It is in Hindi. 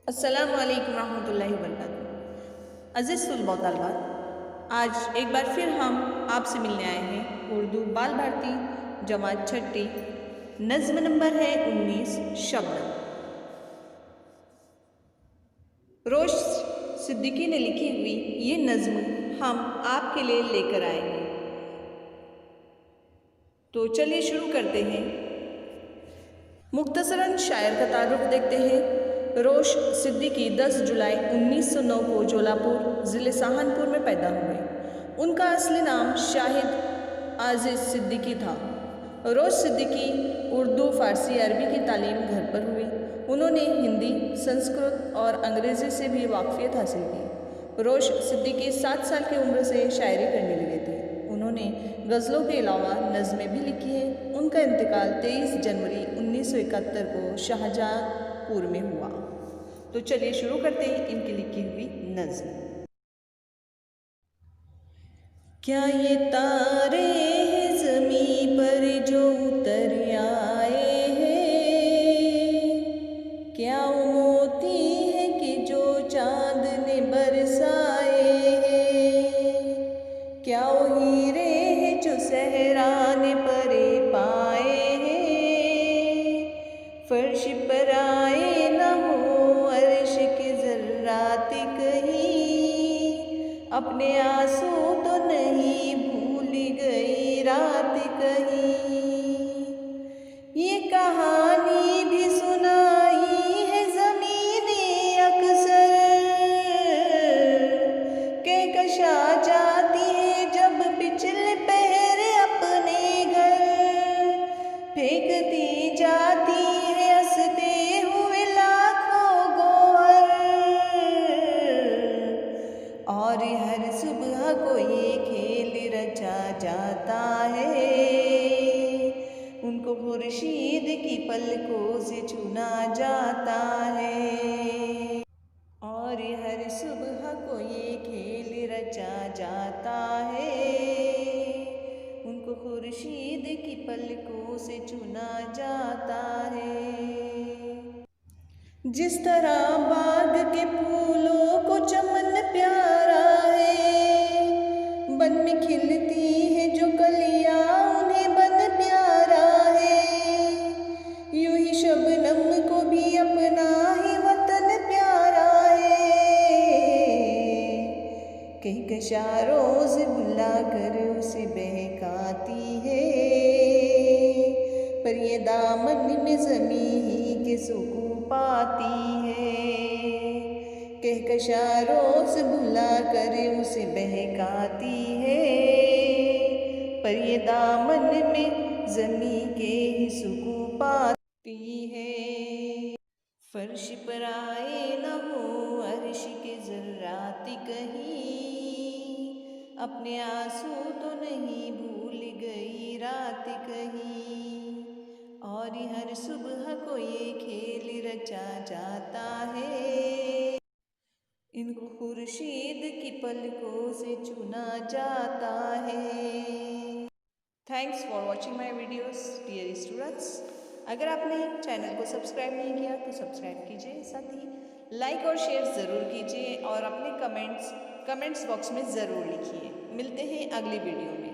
अस्सलामु अलैकुम रहमतुल्लाहि वबरकातुहू। अज़ीज़ तुलबा तलबात, आज एक बार फिर हम आपसे मिलने आए हैं। उर्दू बाल भारती जमात छठी, नज़्म नंबर है 19 शबनम। रोश सिद्दीकी ने लिखी हुई ये नज़्म हम आपके लिए लेकर आए हैं। तो चलिए शुरू करते हैं। मुख्तसरन शायर का तारुफ देखते हैं। रोश सिद्दीकी 10 जुलाई 1909 को जोलापुर ज़िले सहारनपुर में पैदा हुए। उनका असली नाम शाहिद आज़िज़ सिद्दीकी था। रोश सिद्दीकी उर्दू, फ़ारसी, अरबी की तालीम घर पर हुई। उन्होंने हिंदी, संस्कृत और अंग्रेज़ी से भी वाक़फ़ियत हासिल की। रोश सिद्दीकी 7 साल की उम्र से शायरी करने लगे थे। उन्होंने गज़लों के अलावा नज़में भी लिखी हैं। उनका इंतकाल 23 जनवरी 1971 को शाहजहाँपुर में हुआ। तो चलिए शुरू करते हैं इनकी लिखी हुई नज़्म। क्या ये तारे हैं ज़मीं पर जो उतर आए हैं? क्या वो मोती है कि जो चाँद ने बरसाए हैं? क्या वो हीरे हैं जो सहरा ने परे पाए हैं? फर्श पर आए न हो अर्श के ज़र्रात कहीं, अपने आंसू तो नहीं भूल गई रात कहीं। ये कहानी भी सुनाई है ज़मीं ने अक्सर, कहकशा जाती है जब पिछले पहर अपने घर, फेंकती जाती है हंसते हुए लाखों गोहर, और हर सुबह को ये खेल रचा जाता है, उनको खुर्शीद की पलकों से चुना जाता है। और हर सुबह को ये खेल रचा जाता है, उनको खुर्शीद की पलकों से चुना जाता है। जिस तरह बाग के फूलों को चमन प्यारा है, बन में खिलती है जो कलियां उन्हें बन प्यारा है, यूं ही शबनम को भी अपना ही वतन प्यारा है। कहकशा रोज बुला कर उसे बहकाती है, पर ये दामन में ज़मीं के सुकून पाती है। कहकशा रोज बुला कर उसे बहकाती है, पर ये दामन में ज़मीं के ही सुकून पाती है। फर्श पर आए न हो अर्श के ज़र्रात कहीं, अपने आंसू तो नहीं भूल गई रात कहीं, और हर सुबह को ये खेल रचा जाता है, इनको खुर्शीद की पलकों से चुना जाता है। Thanks for watching my videos dear students. अगर आपने चैनल को सब्सक्राइब नहीं किया तो सब्सक्राइब कीजिए, साथ ही लाइक और शेयर ज़रूर कीजिए और अपने कमेंट्स बॉक्स में ज़रूर लिखिए। मिलते हैं अगली वीडियो में।